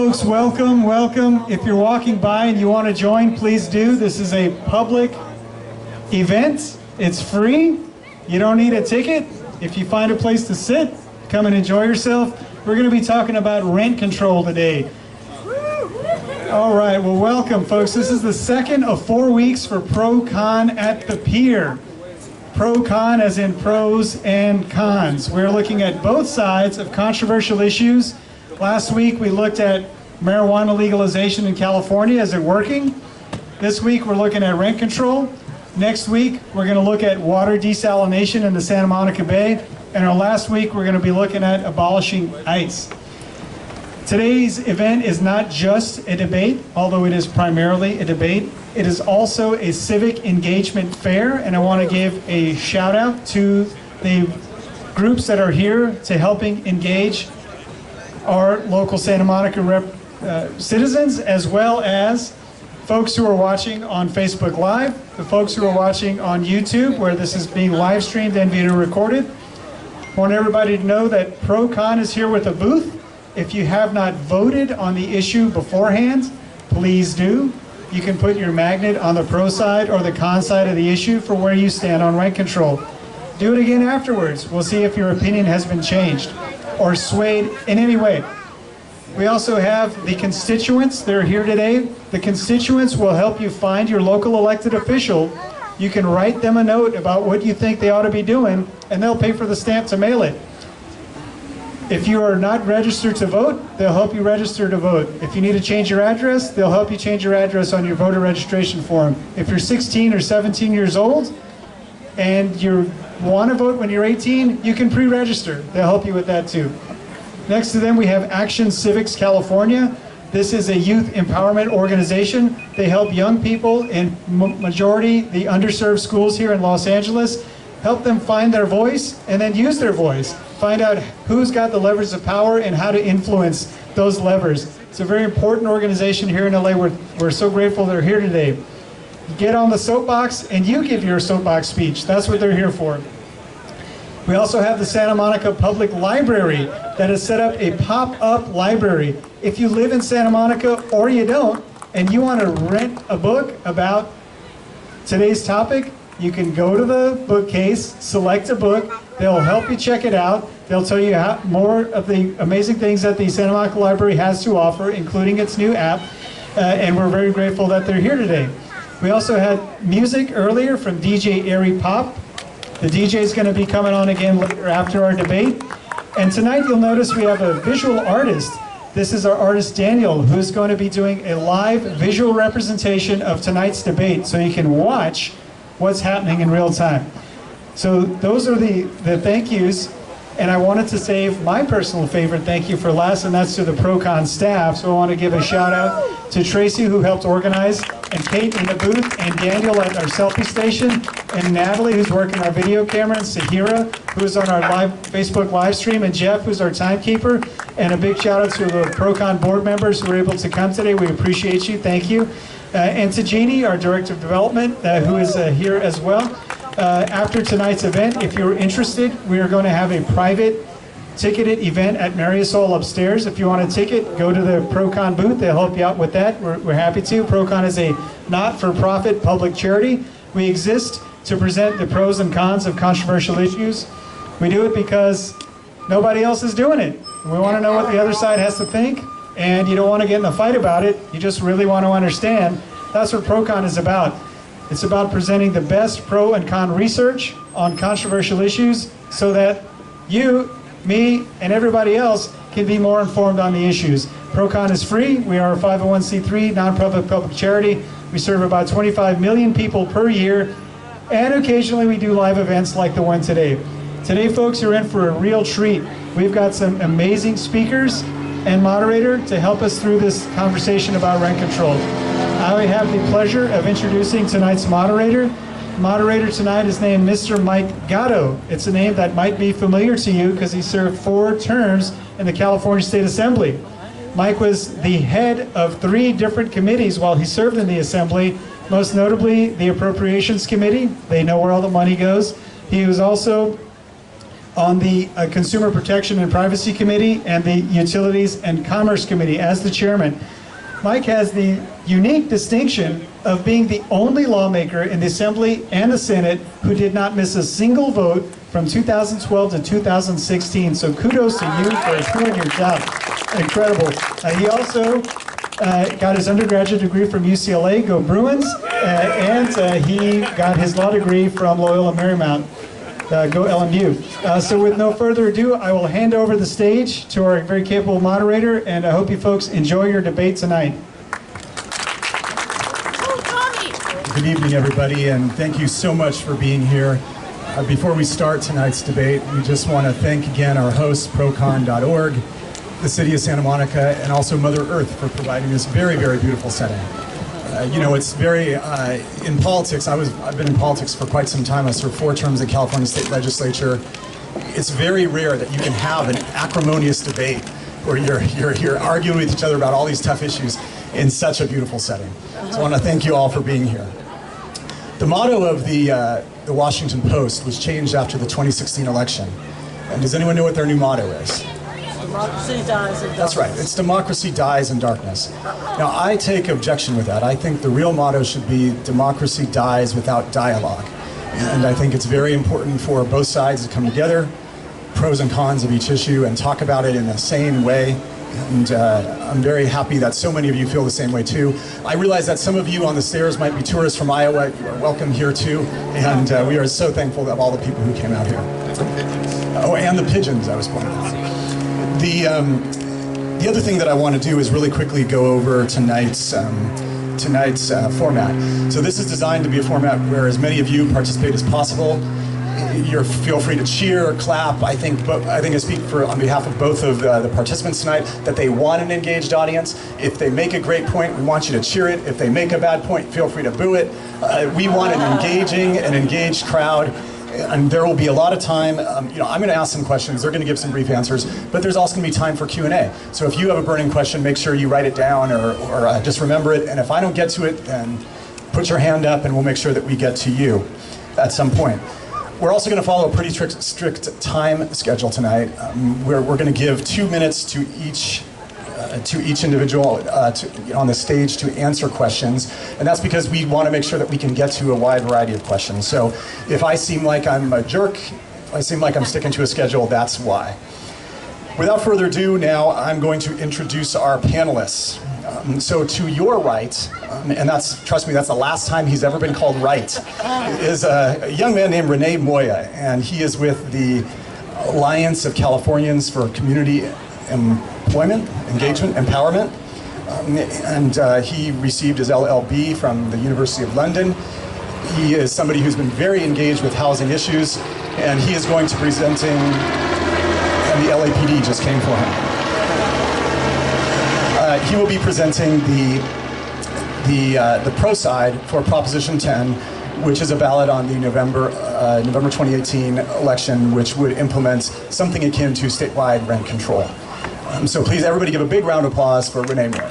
folks, welcome, welcome. If you're walking by and you want to join, please do. This is a public event. It's free. You don't need a ticket. If you find a place to sit, come and enjoy yourself. We're going to be talking about rent control today. All right, well, welcome, folks. This is the second of 4 weeks for Pro-Con at the Pier. Pro-con as in pros and cons. We're looking at both sides of controversial issues. Last week we looked at marijuana legalization in California. Is it working? This week we're looking at rent control. Next week we're going to look at water desalination in the Santa Monica Bay. And our last week we're going to be looking at abolishing ICE. Today's event is not just a debate, although it is primarily a debate. It is also a civic engagement fair, and I want to give a shout out to the groups that are here to helping engage our local Santa Monica citizens, as well as folks who are watching on Facebook Live, the folks who are watching on YouTube, where this is being live streamed and video recorded. I want everybody to know that Pro-Con is here with a booth. If you have not voted on the issue beforehand, please do. You can put your magnet on the pro side or the con side of the issue for where you stand on rent control. Do it again afterwards. We'll see if your opinion has been changed or swayed in any way. We also have the constituents. They're here today. The constituents will help you find your local elected official. You can write them a note about what you think they ought to be doing, and they'll pay for the stamp to mail it. If you are not registered to vote, they'll help you register to vote. If you need to change your address, they'll help you change your address on your voter registration form. If you're 16 or 17 years old and you want to vote when you're 18, you can pre-register. They'll help you with that too. Next to them, we have Action Civics California. This is a youth empowerment organization. They help young people in majority the underserved schools here in Los Angeles, help them find their voice and then use their voice. Find out who's got the levers of power and how to influence those levers. It's a very important organization here in LA. We're so grateful they're here today. Get on the soapbox and you give your soapbox speech. That's what they're here for. We also have the Santa Monica Public Library that has set up a pop-up library. If you live in Santa Monica or you don't, and you want to rent a book about today's topic, you can go to the bookcase, select a book, they'll help you check it out, they'll tell you more of the amazing things that the Santa Monica Library has to offer, including its new app, and we're very grateful that they're here today. We also had music earlier from DJ Airy Pop. The DJ is going to be coming on again later after our debate. And tonight you'll notice we have a visual artist. This is our artist Daniel, who's going to be doing a live visual representation of tonight's debate so you can watch what's happening in real time. So those are the thank yous, and I wanted to save my personal favorite thank you for last, and that's to the Pro-Con staff. So I want to give a shout out to Tracy, who helped organize, and Kate in the booth, and Daniel at our selfie station, and Natalie, who's working our video camera, and Sahira, who's on our live Facebook live stream, and Jeff, who's our timekeeper. And a big shout out to the Pro-Con board members who were able to come today. We appreciate you. Thank you. And to Jeannie, our Director of Development, who is here as well. After tonight's event, if you're interested, we are going to have a private ticketed event at Marisol upstairs. If you want a ticket, go to the Pro-Con booth. They'll help you out with that. We're happy to. Pro-Con is a not-for-profit public charity. We exist to present the pros and cons of controversial issues. We do it because nobody else is doing it. We want to know what the other side has to think, and you don't want to get in a fight about it. You just really want to understand. That's what Pro-Con is about. It's about presenting the best pro and con research on controversial issues so that you, me, and everybody else can be more informed on the issues. Pro-Con is free. We are a 501c3 nonprofit public charity. We serve about 25 million people per year, and occasionally we do live events like the one today. Today, folks, you're in for a real treat. We've got some amazing speakers and moderator to help us through this conversation about rent control. I have the pleasure of introducing tonight's moderator. Moderator tonight is named Mr. Mike Gatto. It's a name that might be familiar to you because he served 4 terms in the California State Assembly. Mike was the head of 3 different committees while he served in the Assembly, most notably the Appropriations Committee. They know where all the money goes. He was also on the Consumer Protection and Privacy Committee and the Utilities and Commerce Committee as the chairman. Mike has the unique distinction of being the only lawmaker in the Assembly and the Senate who did not miss a single vote from 2012 to 2016. So kudos to you for doing your job. Incredible. He also got his undergraduate degree from UCLA, go Bruins, and he got his law degree from Loyola Marymount, go LMU. So with no further ado, I will hand over the stage to our very capable moderator, and I hope you folks enjoy your debate tonight. Good evening, everybody, and thank you so much for being here. Before we start tonight's debate, we just want to thank again our hosts, procon.org, the City of Santa Monica, and also Mother Earth for providing this very, very beautiful setting. You know, it's very, in politics, I've been in politics for quite some time. I served 4 terms in California State Legislature. It's very rare that you can have an acrimonious debate where you're arguing with each other about all these tough issues in such a beautiful setting. So I want to thank you all for being here. The motto of the Washington Post was changed after the 2016 election. And does anyone know what their new motto is? Democracy dies in darkness. That's right. It's democracy dies in darkness. Now, I take objection with that. I think the real motto should be democracy dies without dialogue. And I think it's very important for both sides to come together, pros and cons of each issue, and talk about it in a sane way. And I'm very happy that so many of you feel the same way too. I realize that some of you on the stairs might be tourists from Iowa. You are welcome here too. And we are so thankful of all the people who came out here. Oh, and the pigeons, I was pointing out. The other thing that I want to do is really quickly go over tonight's format. So this is designed to be a format where as many of you participate as possible. Feel free to cheer or clap. I think I speak on behalf of both of the participants tonight that they want an engaged audience. If they make a great point, we want you to cheer it. If they make a bad point, feel free to boo it. We want an engaged crowd. And there will be a lot of time. I'm going to ask some questions. They're going to give some brief answers, but there's also going to be time for Q&A. So if you have a burning question, make sure you write it down or just remember it. And if I don't get to it, then put your hand up and we'll make sure that we get to you at some point. We're also going to follow a pretty strict time schedule tonight. We're going to give 2 minutes to each individual on the stage to answer questions, and that's because we want to make sure that we can get to a wide variety of questions. So if I seem like I'm a jerk, if I seem like I'm sticking to a schedule, that's why. Without further ado, now I'm going to introduce our panelists. So to your right, and trust me, that's the last time he's ever been called right, is a young man named Rene Moya, and he is with the Alliance of Californians for Community Employment, Engagement, Empowerment, and he received his LLB from the University of London. He is somebody who's been very engaged with housing issues, and he is going to be presenting, and the LAPD just came for him. He will be presenting the pro side for Proposition 10, which is a ballot on the November 2018 election, which would implement something akin to statewide rent control. So please, everybody give a big round of applause for Rene Moya.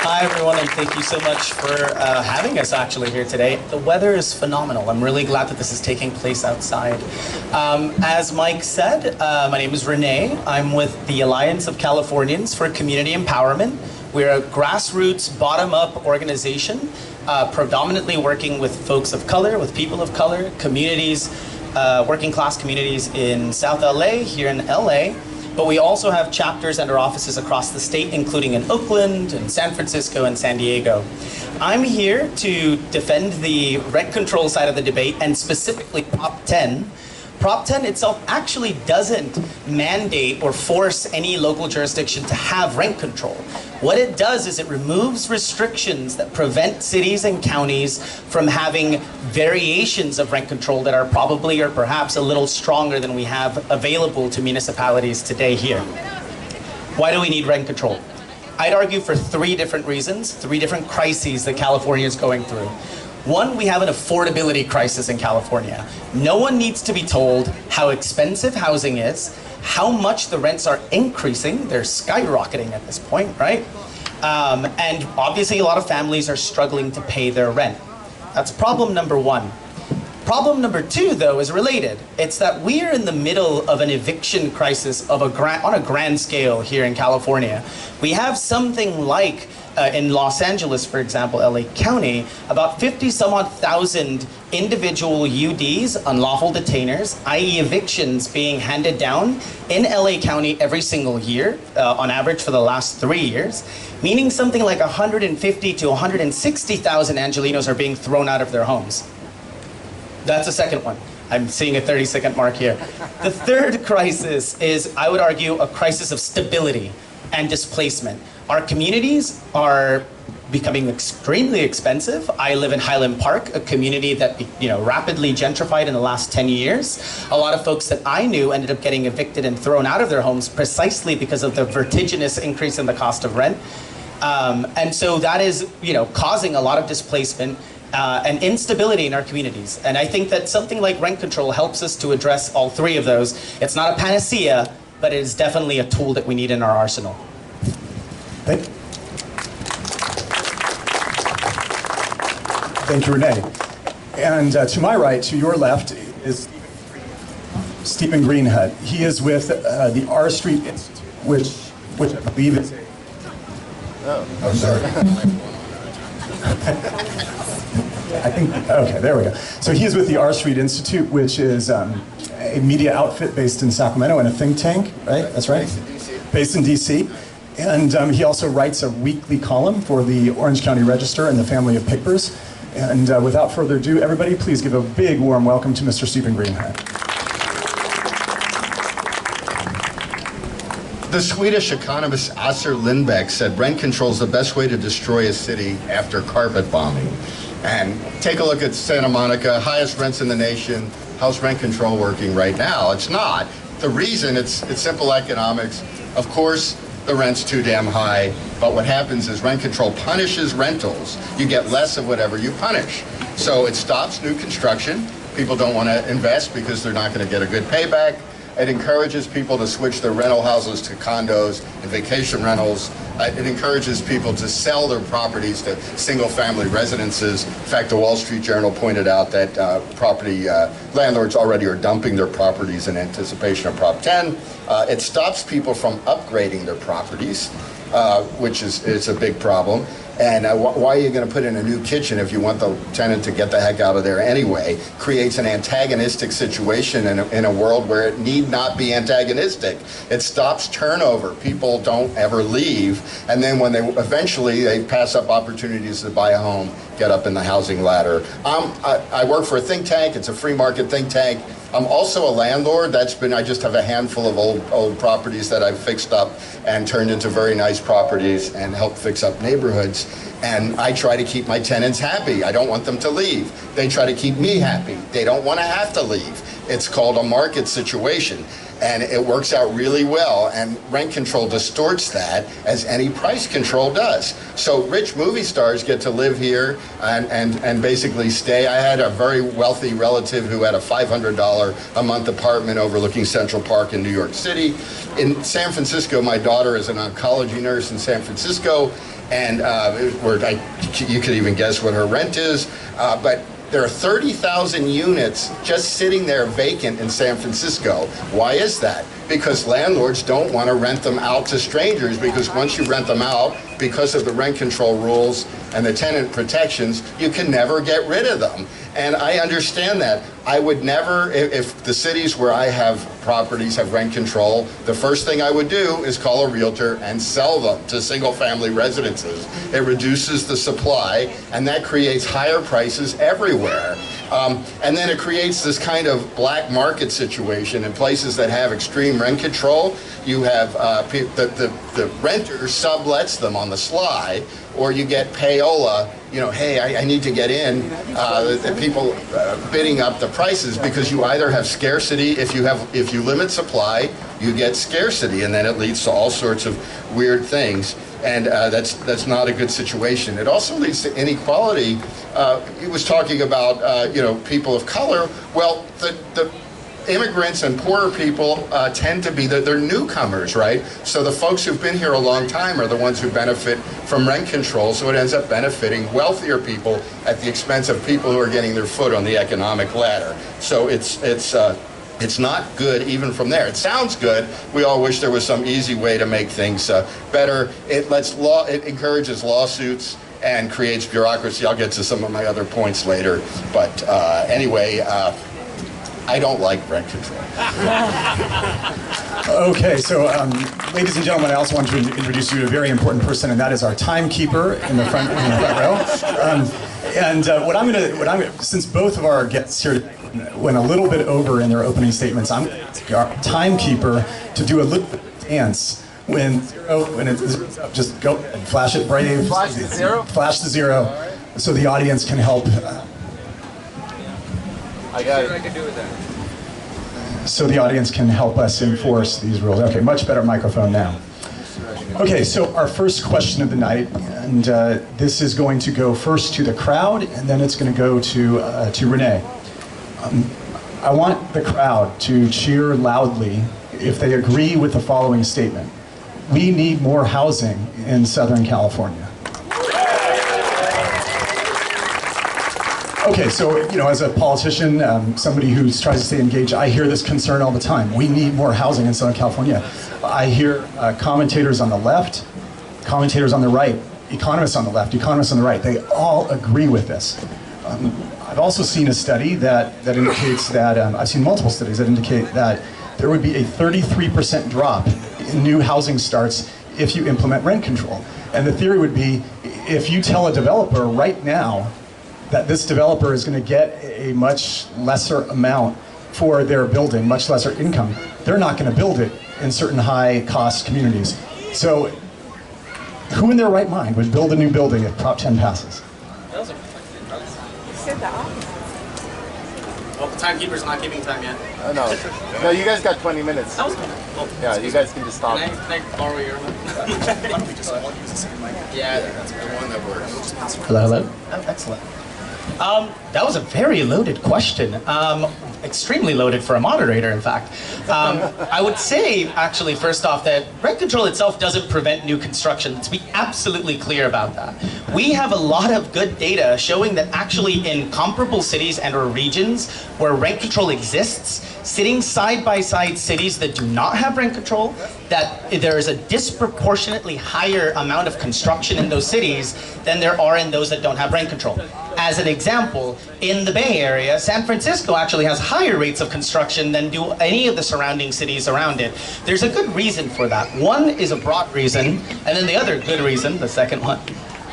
Hi, everyone, and thank you so much for having us actually here today. The weather is phenomenal. I'm really glad that this is taking place outside. As Mike said, my name is Rene. I'm with the Alliance of Californians for Community Empowerment. We're a grassroots, bottom-up organization, predominantly working with folks of color, with people of color, communities, working class communities in South LA, here in LA. But we also have chapters and our offices across the state, including in Oakland, and San Francisco, and San Diego. I'm here to defend the rent control side of the debate, and specifically Prop 10. Prop 10 itself actually doesn't mandate or force any local jurisdiction to have rent control. What it does is it removes restrictions that prevent cities and counties from having variations of rent control that are probably or perhaps a little stronger than we have available to municipalities today here. Why do we need rent control? I'd argue for 3 different reasons, 3 different crises that California is going through. One, we have an affordability crisis in California. No one needs to be told how expensive housing is, how much the rents are increasing. They're skyrocketing at this point, right? And obviously a lot of families are struggling to pay their rent. That's problem number 1. Problem number two, though, is related. It's that we are in the middle of an eviction crisis of on a grand scale here in California. We have something like, in Los Angeles, for example, LA County, about 50-some-odd-thousand individual UDs, unlawful detainers, i.e. evictions being handed down in LA County every single year, on average for the last 3 years, meaning something like 150 to 160,000 Angelinos are being thrown out of their homes. That's the second one. I'm seeing a 30-second mark here. The third crisis is, I would argue, a crisis of stability and displacement. Our communities are becoming extremely expensive. I live in Highland Park, a community that rapidly gentrified in the last 10 years. A lot of folks that I knew ended up getting evicted and thrown out of their homes precisely because of the vertiginous increase in the cost of rent. And so that is causing a lot of displacement and instability in our communities. And I think that something like rent control helps us to address all three of those. It's not a panacea, but it is definitely a tool that we need in our arsenal. Thank you, Rene. And to my right, to your left, is Stephen Greenhut. He is with the R Street Institute, which I believe is Oh, sorry. I think, okay, there we go. So he is with the R Street Institute, which is a media outfit based in Sacramento and a think tank, right? That's right? Based in DC. And he also writes a weekly column for the Orange County Register and the family of Pickers. And without further ado, everybody, please give a big warm welcome to Mr. Stephen Greenhut. The Swedish economist Assar Lindbeck said rent control is the best way to destroy a city after carpet bombing. And take a look at Santa Monica, highest rents in the nation. How's rent control working right now? It's not. The reason, it's simple economics. Of course, the rent's too damn high, but what happens is rent control punishes rentals. You get less of whatever you punish. So it stops new construction. People don't want to invest because they're not going to get a good payback. It encourages people to switch their rental houses to condos and vacation rentals. It encourages people to sell their properties to single-family residences. In fact, the Wall Street Journal pointed out that property landlords already are dumping their properties in anticipation of Prop 10. It stops people from upgrading their properties, which is a big problem. And why are you going to put in a new kitchen if you want the tenant to get the heck out of there anyway? Creates an antagonistic situation in a world where it need not be antagonistic. It stops turnover. People don't ever leave. And then when they pass up opportunities to buy a home, get up in the housing ladder. I work for a think tank. It's a free market think tank. I'm also a landlord. I just have a handful of old properties that I've fixed up and turned into very nice properties and helped fix up neighborhoods. And I try to keep my tenants happy. I don't want them to leave. They try to keep me happy. They don't want to have to leave. It's called a market situation. And it works out really well, and rent control distorts that as any price control does. So rich movie stars get to live here and basically stay. I had a very wealthy relative who had a $500 a month apartment overlooking Central Park in New York City. In San Francisco, my daughter is an oncology nurse in San Francisco, and you could even guess what her rent is, but there are 30,000 units just sitting there vacant in San Francisco. Why is that? Because landlords don't want to rent them out to strangers, because once you rent them out, because of the rent control rules and the tenant protections, you can never get rid of them. And I understand that. I would never, if the cities where I have properties have rent control, the first thing I would do is call a realtor and sell them to single-family residences. It reduces the supply, and that creates higher prices everywhere. And then it creates this kind of black market situation in places that have extreme rent control. You have the renter sublets them on the sly, or you get payola, hey, I need to get in, people bidding up the prices, because you either have scarcity, if you limit supply, you get scarcity, and then it leads to all sorts of weird things. And that's not a good situation. It also leads to inequality. He was talking about people of color. Well, immigrants and poorer people tend to be, they're newcomers, right? So the folks who've been here a long time are the ones who benefit from rent control, so it ends up benefiting wealthier people at the expense of people who are getting their foot on the economic ladder. So it's not good even from there. It sounds good. We all wish there was some easy way to make things better. It encourages lawsuits and creates bureaucracy. I'll get to some of my other points later. But anyway, I don't like rent control. Okay, so ladies and gentlemen, I also want to introduce you to a very important person, and that is our timekeeper in the front row. What I'm gonna, since both of our guests here went a little bit over in their opening statements, I'm going to ask our timekeeper to do a little dance. When it's just go and flash it brave. Flash to zero? Flash to zero, so the audience can help. I got it. I can do with that. So the audience can help us enforce these rules. Okay, much better microphone now. Okay, so our first question of the night, and this is going to go first to the crowd, and then it's going to go to Rene. I want the crowd to cheer loudly if they agree with the following statement. We need more housing in Southern California. Okay, so, you know, as a politician, somebody who tries to stay engaged, I hear this concern all the time. We need more housing in Southern California. I hear commentators on the left, commentators on the right, economists on the left, economists on the right, they all agree with this. I've also seen a study that indicates that, I've seen multiple studies that indicate that there would be a 33% drop in new housing starts if you implement rent control. And the theory would be, if you tell a developer right now that this developer is going to get a much lesser amount for their building, much lesser income, they're not going to build it in certain high-cost communities. So who in their right mind would build a new building if Prop 10 passes? Well, the timekeeper's not giving time yet. No, you guys got 20 minutes. That was good. Yeah, you guys can just stop. Can I borrow your mic? Why don't we just all use the same mic? Yeah, That's the one that works. We'll just pass it. Hello, hello. Oh, excellent. That was a very loaded question. Extremely loaded for a moderator, in fact. I would say, actually, first off, that rent control itself doesn't prevent new construction. Let's be absolutely clear about that. We have a lot of good data showing that actually in comparable cities and or regions where rent control exists, sitting side by side cities that do not have rent control, that there is a disproportionately higher amount of construction in those cities than there are in those that don't have rent control. As an example, in the Bay Area, San Francisco actually has higher rates of construction than do any of the surrounding cities around it. There's a good reason for that. One is a broad reason, and then the other good reason, the second one,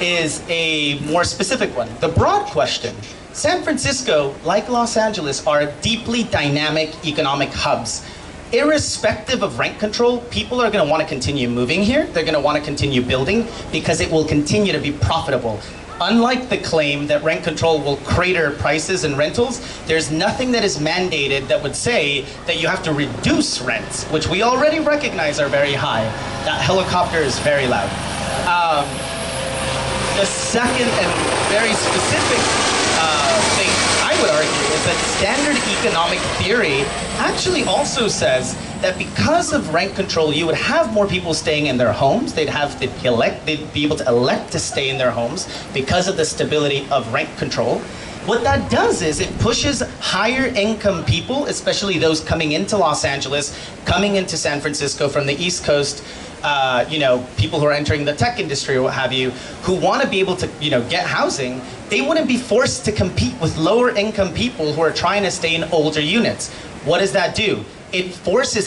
is a more specific one. The broad question, San Francisco, like Los Angeles, are deeply dynamic economic hubs. Irrespective of rent control, people are going to want to continue moving here. They're going to want to continue building because it will continue to be profitable. Unlike the claim that rent control will crater prices and rentals, there's nothing that is mandated that would say that you have to reduce rents, which we already recognize are very high. That helicopter is very loud. The second and very specific thing I would argue is that standard economic theory actually also says that because of rent control, you would have more people staying in their homes. They'd be able to elect to stay in their homes because of the stability of rent control. What that does is it pushes higher income people, especially those coming into Los Angeles, coming into San Francisco from the East Coast, people who are entering the tech industry or what have you, who want to be able to, get housing. They wouldn't be forced to compete with lower income people who are trying to stay in older units. What does that do? It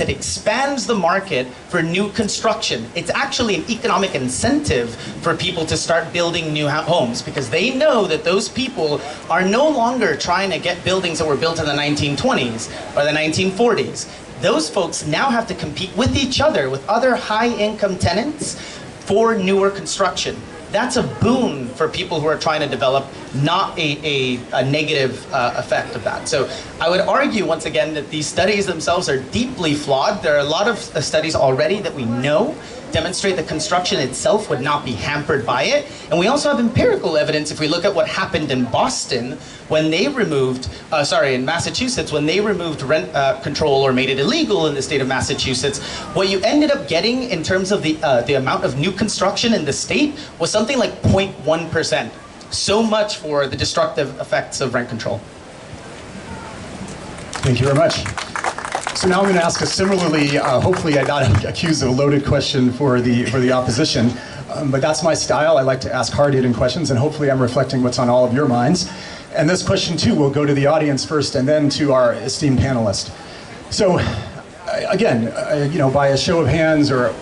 expands the market for new construction. It's actually an economic incentive for people to start building new homes because they know that those people are no longer trying to get buildings that were built in the 1920s or the 1940s. Those folks now have to compete with each other, with other high-income tenants for newer construction. That's a boon for people who are trying to develop, not a negative effect of that. So I would argue, once again, that these studies themselves are deeply flawed. There are a lot of studies already that we know demonstrate that construction itself would not be hampered by it. And we also have empirical evidence if we look at what happened in Boston when they removed, in Massachusetts, when they removed rent control or made it illegal in the state of Massachusetts. What you ended up getting in terms of the amount of new construction in the state was something like 0.1%. So much for the destructive effects of rent control. Thank you very much. So now I'm going to ask a similarly, hopefully I'm not accused of a loaded question for the opposition, but that's my style. I like to ask hard-hitting questions, and hopefully I'm reflecting what's on all of your minds. And this question too will go to the audience first, and then to our esteemed panelist. So, again, by a show of hands or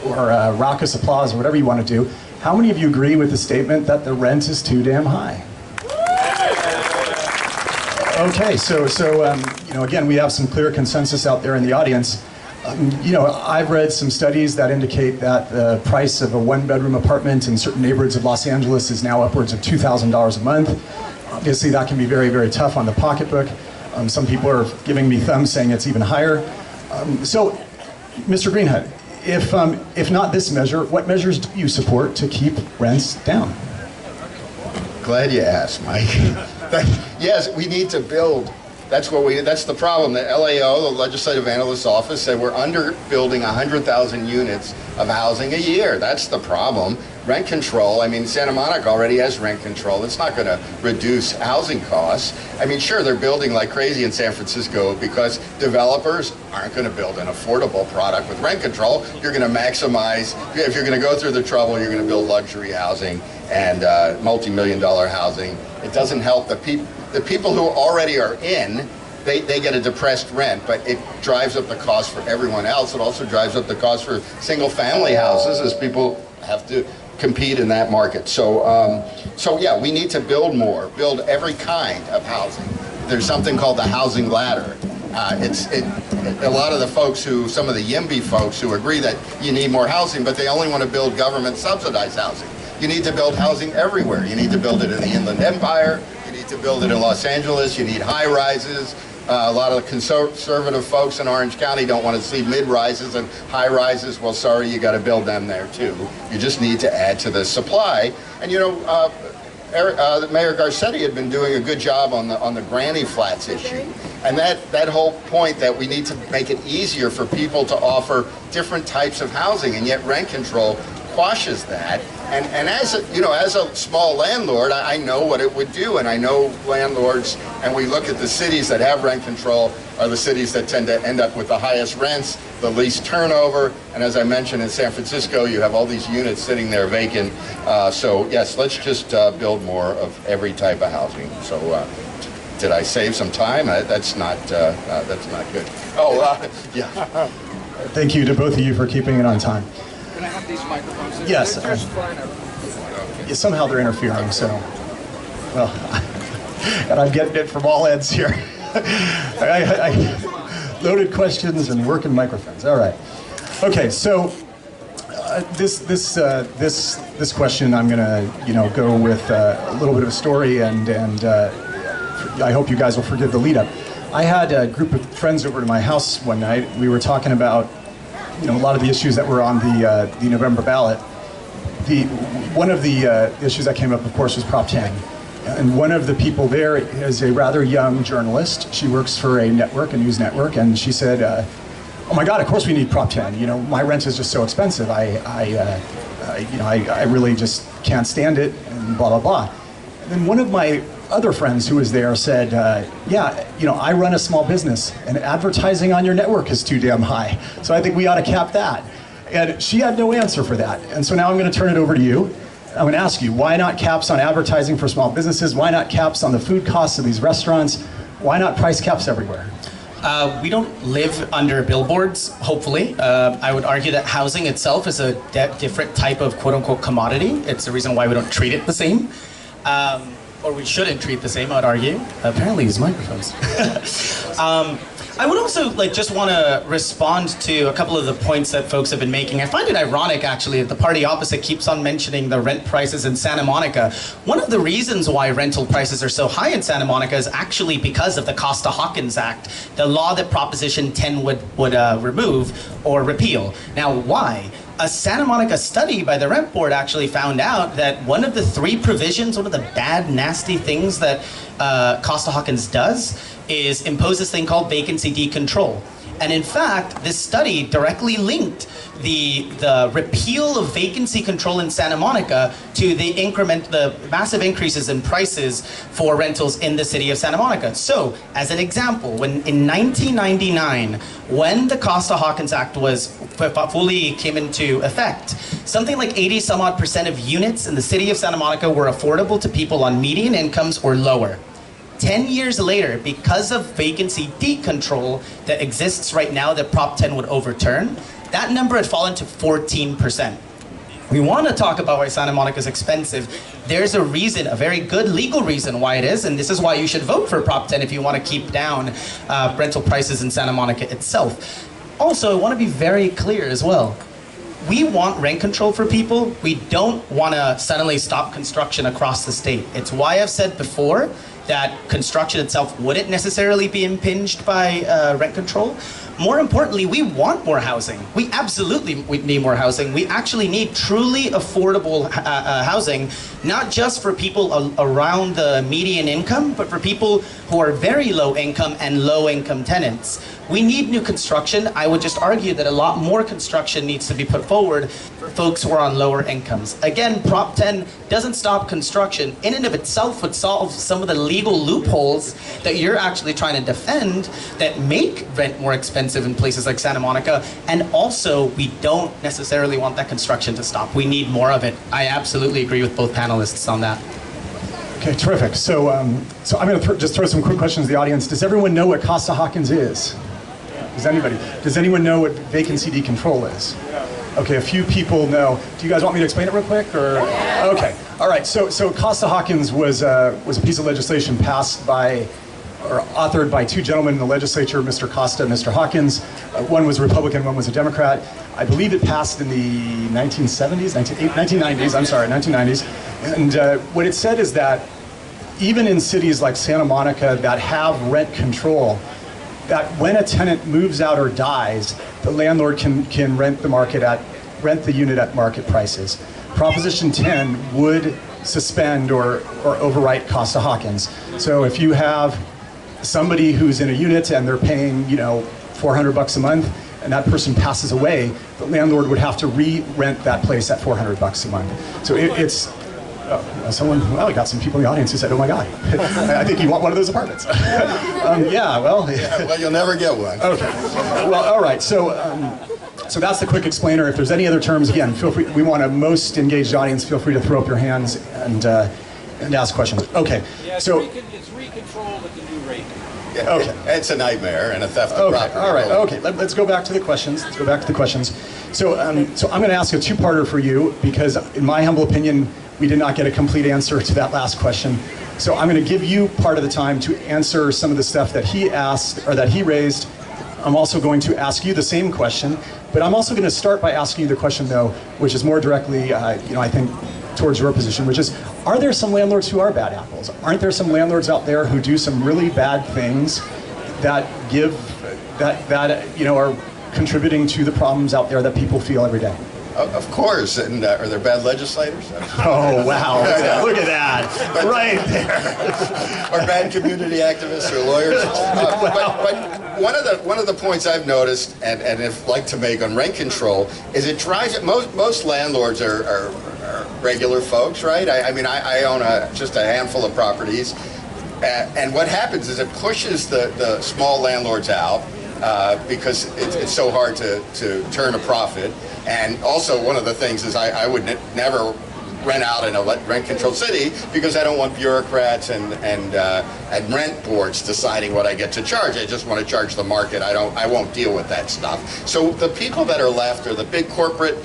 raucous applause or whatever you want to do, how many of you agree with the statement that the rent is too damn high? Okay, so again, we have some clear consensus out there in the audience. I've read some studies that indicate that the price of a one-bedroom apartment in certain neighborhoods of Los Angeles is now upwards of $2,000 a month. Obviously, that can be very, very tough on the pocketbook. Some people are giving me thumbs saying it's even higher. So, Mr. Greenhut, if not this measure, what measures do you support to keep rents down? Glad you asked, Mike. Yes, we need to build. That's the problem. The LAO, the Legislative Analyst's Office, said we're under building 100,000 units of housing a year. That's the problem. Rent control, Santa Monica already has rent control. It's not going to reduce housing costs. Sure, they're building like crazy in San Francisco because developers aren't going to build an affordable product with rent control. You're going to maximize, if you're going to go through the trouble, you're going to build luxury housing and multi-million-dollar housing. It doesn't help the people who already are in. They get a depressed rent, but it drives up the cost for everyone else. It also drives up the cost for single-family houses as people have to compete in that market. So yeah, we need to build more, build every kind of housing. There's something called the housing ladder. A lot of the folks some of the YIMBY folks who agree that you need more housing, but they only want to build government subsidized housing. You need to build housing everywhere. You need to build it in the Inland Empire. You need to build it in Los Angeles. You need high rises. A lot of conservative folks in Orange County don't want to see mid-rises and high rises. Well, sorry, you got to build them there too. You just need to add to the supply. And Mayor Garcetti had been doing a good job on the granny flats issue. And that whole point that we need to make it easier for people to offer different types of housing, and yet rent control quashes that. And as a small landlord, I know what it would do, and I know landlords, and we look at the cities that have rent control are the cities that tend to end up with the highest rents, the least turnover, and as I mentioned in San Francisco, you have all these units sitting there vacant. So yes, let's just build more of every type of housing. So did I save some time? That's not good. Oh, yeah. Thank you to both of you for keeping it on time. Can I have these microphones? Yes. Yeah, somehow they're interfering, so, well, and I'm getting it from all ends here. Loaded questions and working microphones. All right. Okay, so this question I'm gonna go with a little bit of a story, and I hope you guys will forgive the lead up. I had a group of friends over to my house one night. We were talking about a lot of the issues that were on the November ballot. One of the issues that came up, of course, was Prop 10. And one of the people there is a rather young journalist. She works for a news network, and she said, "Oh my God, of course we need Prop 10. My rent is just so expensive. I really just can't stand it," and blah blah blah. And then one of my other friends who was there said, I run a small business, and advertising on your network is too damn high. So I think we ought to cap that. And she had no answer for that. And so now I'm going to turn it over to you. I'm going to ask you, why not caps on advertising for small businesses? Why not caps on the food costs of these restaurants? Why not price caps everywhere? We don't live under billboards, hopefully. I would argue that housing itself is a different type of quote-unquote commodity. It's the reason why we don't treat it the same. Or we shouldn't treat the same, I'd argue. Apparently these microphones. I would also just want to respond to a couple of the points that folks have been making. I find it ironic, actually, that the party opposite keeps on mentioning the rent prices in Santa Monica. One of the reasons why rental prices are so high in Santa Monica is actually because of the Costa-Hawkins Act, the law that Proposition 10 would remove or repeal. Now, why? a Santa Monica study by the Rent Board actually found out that one of the 3 provisions, one of the bad, nasty things that Costa-Hawkins does is impose this thing called vacancy decontrol. And in fact, this study directly linked the repeal of vacancy control in Santa Monica to the massive increases in prices for rentals in the city of Santa Monica. So, as an example, when in 1999, when the Costa-Hawkins Act fully came into effect, something like 80 some odd % of units in the city of Santa Monica were affordable to people on median incomes or lower. 10 years later, because of vacancy decontrol that exists right now that Prop 10 would overturn, that number had fallen to 14%. We want to talk about why Santa Monica is expensive. There's a reason, a very good legal reason why it is, and this is why you should vote for Prop 10 if you want to keep down rental prices in Santa Monica itself. Also, I want to be very clear as well. We want rent control for people. We don't want to suddenly stop construction across the state. It's why I've said before that construction itself wouldn't necessarily be impinged by rent control. More importantly, we want more housing. We absolutely need more housing. We actually need truly affordable housing, not just for people around the median income, but for people who are very low income and low income tenants. We need new construction. I would just argue that a lot more construction needs to be put forward for folks who are on lower incomes. Again, Prop 10 doesn't stop construction. In and of itself would solve some of the legal loopholes that you're actually trying to defend that make rent more expensive in places like Santa Monica. And also, we don't necessarily want that construction to stop. We need more of it. I absolutely agree with both panelists on that. Okay, terrific. So, I'm going to just throw some quick questions to the audience. Does everyone know what Costa-Hawkins is? Does anyone know what vacancy decontrol is? Okay, a few people know. Do you guys want me to explain it real quick? Or okay, all right. So Costa-Hawkins was a piece of legislation passed by, or authored by 2 gentlemen in the legislature, Mr. Costa and Mr. Hawkins. One was a Republican, one was a Democrat. I believe it passed in the 1990s. And what it said is that even in cities like Santa Monica that have rent control, that when a tenant moves out or dies, the landlord can rent the unit at market prices. Proposition 10 would suspend or overwrite Costa-Hawkins. So if you have somebody who's in a unit and they're paying, $400 a month, and that person passes away, the landlord would have to re-rent that place at $400 a month. So it's we got some people in the audience who said, "Oh my God, I think you want one of those apartments." Well, you'll never get one. Okay. Well, all right. So that's the quick explainer. If there's any other terms, again, feel free. We want a most engaged audience. Feel free to throw up your hands and ask questions. Okay. Yeah, so it's recontrolled at the new rate. Yeah, okay. It's a nightmare and a theft of property. All right. Okay. Let's go back to the questions. So I'm going to ask a 2-parter for you because, in my humble opinion, we did not get a complete answer to that last question. So I'm going to give you part of the time to answer some of the stuff that he asked or that he raised. I'm also going to ask you the same question, but I'm also going to start by asking you the question, though, which is more directly, I think, towards your position, which is, are there some landlords who are bad apples? Aren't there some landlords out there who do some really bad things that are contributing to the problems out there that people feel every day? Of course, and are there bad legislators? Oh, wow, look at that, right there. Or bad community activists or lawyers. But one of the points I've noticed, and if like to make on rent control, is it drives, most landlords are regular folks, right? I own just a handful of properties, and what happens is it pushes the small landlords out, because it's so hard to turn a profit. And also one of the things is I would never rent out in a rent-controlled city because I don't want bureaucrats and rent boards deciding what I get to charge. I just want to charge the market. I won't deal with that stuff. So the people that are left are the big corporate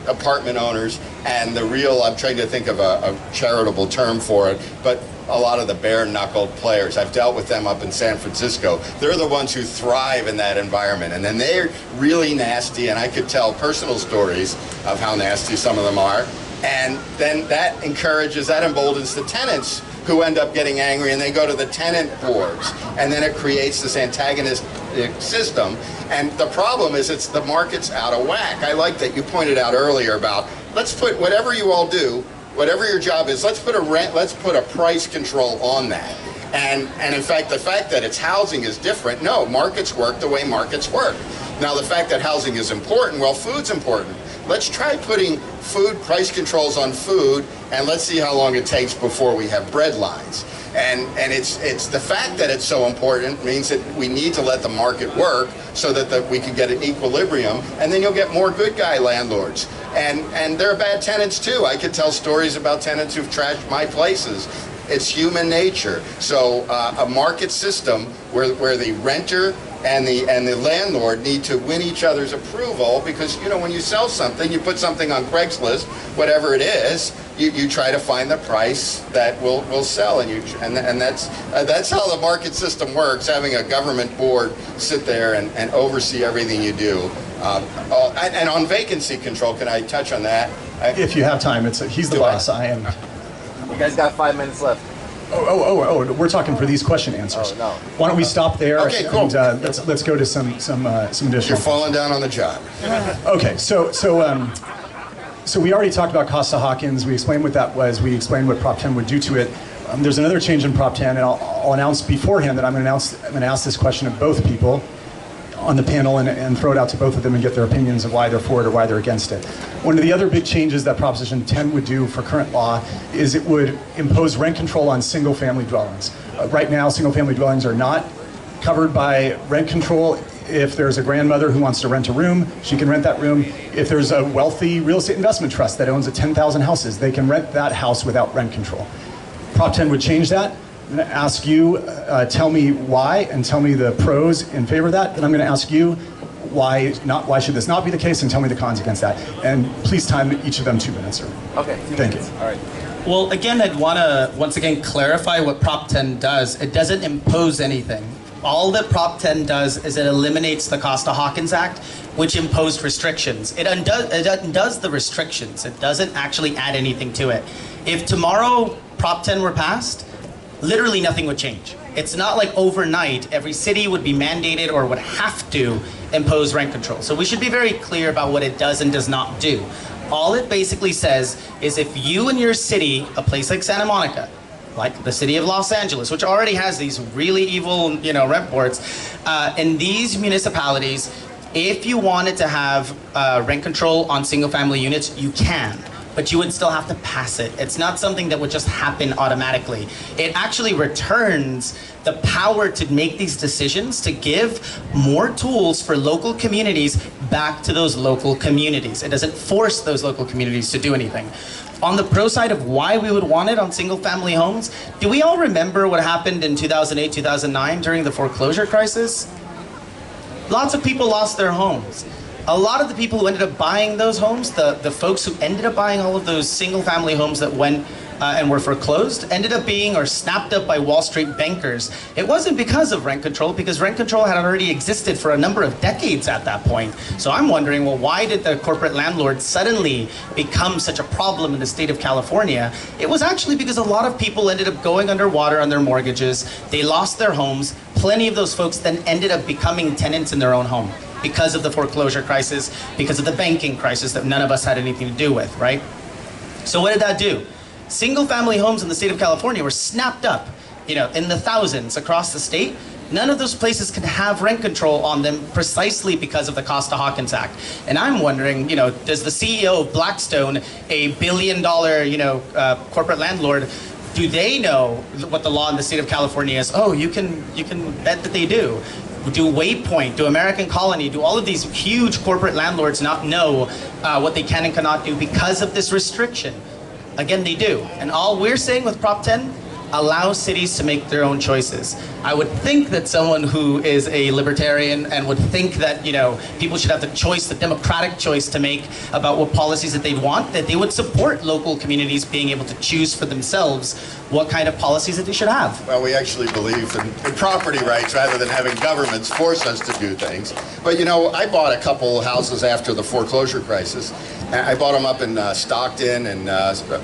apartment owners and the real, I'm trying to think of a charitable term for it, but a lot of the bare-knuckled players. I've dealt with them up in San Francisco. They're the ones who thrive in that environment. And then they're really nasty, and I could tell personal stories of how nasty some of them are. And then that emboldens the tenants who end up getting angry, and they go to the tenant boards, and then it creates this antagonistic system. And the problem is the market's out of whack. I like that you pointed out earlier about, let's put whatever you all do, whatever your job is, let's put a price control on that. And in fact, the fact that it's housing is different. No, markets work the way markets work. Now, the fact that housing is important, well, food's important. Let's try putting food price controls on food, and let's see how long it takes before we have bread lines. And it's the fact that it's so important means that we need to let the market work so that we can get an equilibrium, and then you'll get more good guy landlords. And there are bad tenants too. I could tell stories about tenants who've trashed my places. It's human nature. So a market system where the renter and the landlord need to win each other's approval, because, you know, when you sell something, you put something on Craigslist, whatever it is, you try to find the price that will sell, and that's how the market system works. Having a government board sit there and oversee everything you do. And on vacancy control, can I touch on that? If you have time, he's the boss. I am. You guys got 5 minutes left. Oh, we're talking for these question answers. Oh, no. Why don't we stop there? Okay, cool. And let's go to some additional. You're falling down on the job. Okay, so we already talked about Costa-Hawkins. We explained what that was. We explained what Prop 10 would do to it. There's another change in Prop 10, and I'll announce beforehand that I'm going to ask this question of both people on the panel and throw it out to both of them and get their opinions of why they're for it or why they're against it. One of the other big changes that Proposition 10 would do for current law is it would impose rent control on single-family dwellings. Right now, single-family dwellings are not covered by rent control. If there's a grandmother who wants to rent a room, she can rent that room. If there's a wealthy real estate investment trust that owns 10,000 houses, they can rent that house without rent control. Prop 10 would change that. I'm going to ask you, tell me why, and tell me the pros in favor of that. Then I'm going to ask you why should this not be the case, and tell me the cons against that. And please time each of them 2 minutes. Okay. Thank you. All right. Well, again, I'd want to once again clarify what Prop 10 does. It doesn't impose anything. All that Prop 10 does is it eliminates the Costa-Hawkins Act, which imposed restrictions. It undoes the restrictions. It doesn't actually add anything to it. If tomorrow Prop 10 were passed, literally nothing would change. It's not like overnight every city would be mandated or would have to impose rent control. So we should be very clear about what it does and does not do. All it basically says is if you in your city, a place like Santa Monica, like the city of Los Angeles, which already has these really evil, rent boards, in these municipalities, if you wanted to have rent control on single-family units, you can. But you would still have to pass it. It's not something that would just happen automatically. It actually returns the power to make these decisions, to give more tools for local communities back to those local communities. It doesn't force those local communities to do anything. On the pro side of why we would want it on single-family homes, do we all remember what happened in 2008, 2009 during the foreclosure crisis? Lots of people lost their homes. A lot of the people who ended up buying those homes, the folks who ended up buying all of those single-family homes that went and were foreclosed, ended up being or snapped up by Wall Street bankers. It wasn't because of rent control, because rent control had already existed for a number of decades at that point. So I'm wondering, well, why did the corporate landlord suddenly become such a problem in the state of California? It was actually because a lot of people ended up going underwater on their mortgages. They lost their homes. Plenty of those folks then ended up becoming tenants in their own home, because of the foreclosure crisis, because of the banking crisis that none of us had anything to do with, right? So what did that do? Single-family homes in the state of California were snapped up, in the thousands across the state. None of those places can have rent control on them precisely because of the Costa-Hawkins Act. And I'm wondering, does the CEO of Blackstone, a billion-dollar, corporate landlord, do they know what the law in the state of California is? Oh, you can bet that they do. Do Waypoint, do American Colony, do all of these huge corporate landlords not know what they can and cannot do because of this restriction? Again, they do. And all we're saying with Prop 10, allow cities to make their own choices. I would think that someone who is a libertarian and would think that, people should have the choice, the democratic choice to make about what policies that they'd want, that they would support local communities being able to choose for themselves what kind of policies that they should have. Well, we actually believe in property rights rather than having governments force us to do things. But I bought a couple houses after the foreclosure crisis. I bought them up in Stockton and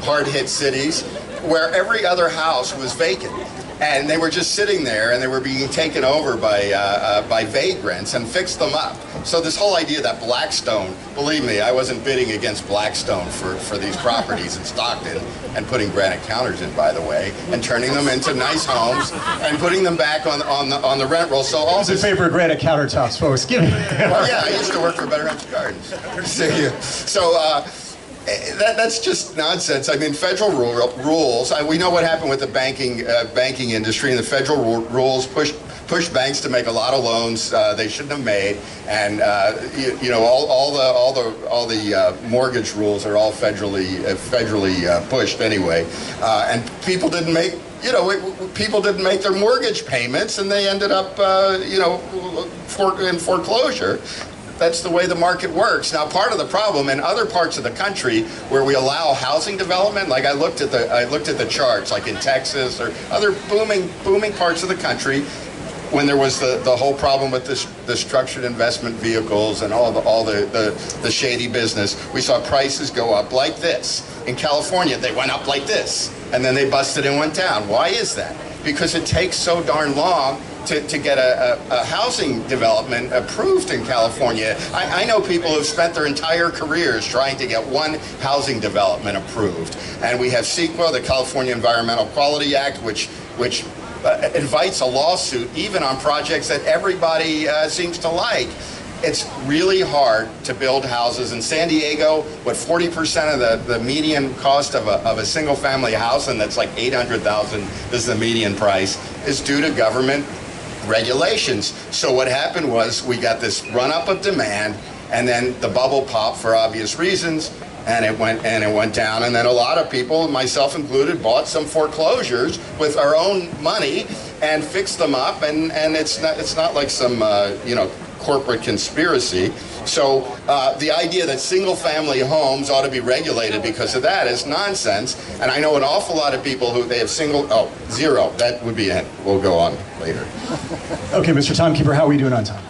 hard-hit cities where every other house was vacant. And they were just sitting there, and they were being taken over by vagrants and fixed them up. So this whole idea that Blackstone, believe me, I wasn't bidding against Blackstone for these properties in Stockton and putting granite counters in, by the way, and turning them into nice homes and putting them back on the rent roll. So all Who's in favor of granite countertops, folks? Give me. Well, yeah, I used to work for Better Homes and Gardens. So that's just nonsense. I mean, federal rules. We know what happened with the banking industry, and the federal rules pushed banks to make a lot of loans they shouldn't have made, and all the mortgage rules are all federally pushed anyway, and people didn't make. People didn't make their mortgage payments, and they ended up, in foreclosure. That's the way the market works. Now, part of the problem in other parts of the country where we allow housing development, like I looked at the charts, like in Texas or other booming parts of the country, when there was the whole problem with the structured investment vehicles and all the shady business, we saw prices go up like this. In California, they went up like this, and then they busted and went down. Why is that? Because it takes so darn long to get a housing development approved in California. I know people who've spent their entire careers trying to get one housing development approved. And we have CEQA, the California Environmental Quality Act, which invites a lawsuit even on projects that everybody seems to like. It's really hard to build houses. In San Diego, 40% of the median cost of a single family house, and that's like $800,000, this is the median price, is due to government regulations. So what happened was we got this run up of demand, and then the bubble popped for obvious reasons, and it went down, and then a lot of people, myself included, bought some foreclosures with our own money and fixed them up, and it's not like some corporate conspiracy. So the idea that single-family homes ought to be regulated because of that is nonsense. And I know an awful lot of people who they have zero. That would be it. We'll go on later. Okay, Mr. Timekeeper, how are we doing on time?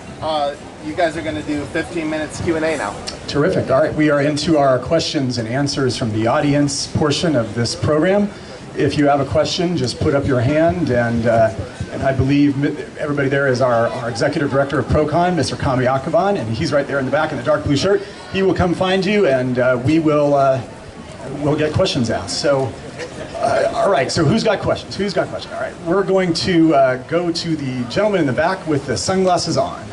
You guys are going to do 15 minutes Q&A now. Terrific. All right, we are into our questions and answers from the audience portion of this program. If you have a question, just put up your hand, and I believe everybody there is our Executive Director of ProCon, Mr. Kami Akaban, and he's right there in the back in the dark blue shirt. He will come find you, and we'll get questions asked. So, all right, so who's got questions? All right, we're going to go to the gentleman in the back with the sunglasses on.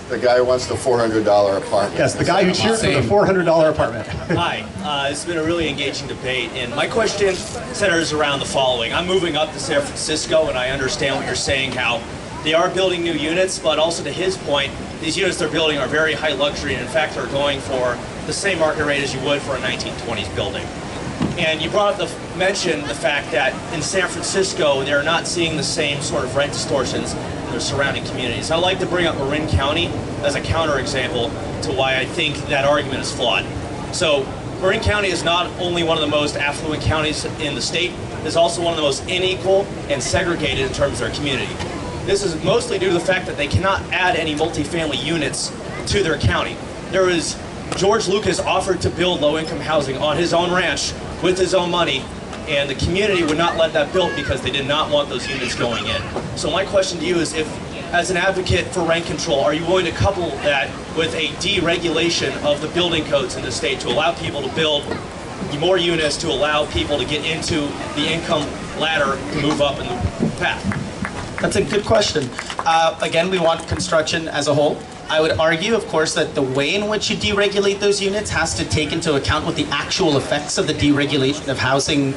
The guy who wants the $400 apartment. Yes, the guy who cheered for the $400 apartment. Hi, it's been a really engaging debate, and my question centers around the following. I'm moving up to San Francisco, and I understand what you're saying, how they are building new units, but also to his point, these units they're building are very high luxury, and in fact they're going for the same market rate as you would for a 1920s building. And you brought up mentioned the fact that in San Francisco, they're not seeing the same sort of rent distortions in their surrounding communities. I'd like to bring up Marin County as a counterexample to why I think that argument is flawed. So Marin County is not only one of the most affluent counties in the state, it's also one of the most unequal and segregated in terms of their community. This is mostly due to the fact that they cannot add any multifamily units to their county. George Lucas offered to build low-income housing on his own ranch with his own money, and the community would not let that built because they did not want those units going in. So my question to you is, if, as an advocate for rent control, are you willing to couple that with a deregulation of the building codes in the state to allow people to build more units, to allow people to get into the income ladder to move up in the path? That's a good question. Again, we want construction as a whole. I would argue, of course, that the way in which you deregulate those units has to take into account what the actual effects of the deregulation of housing,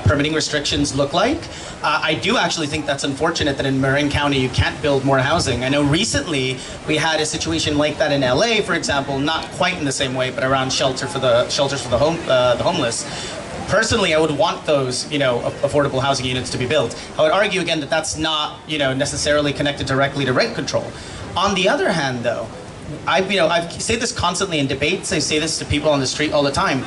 permitting restrictions look like. I do actually think that's unfortunate that in Marin County you can't build more housing. I know recently we had a situation like that in LA, for example, not quite in the same way, but around shelters for the homeless. Personally, I would want those, affordable housing units to be built. I would argue again that that's not, necessarily connected directly to rent control. On the other hand, though, I say this constantly in debates. I say this to people on the street all the time.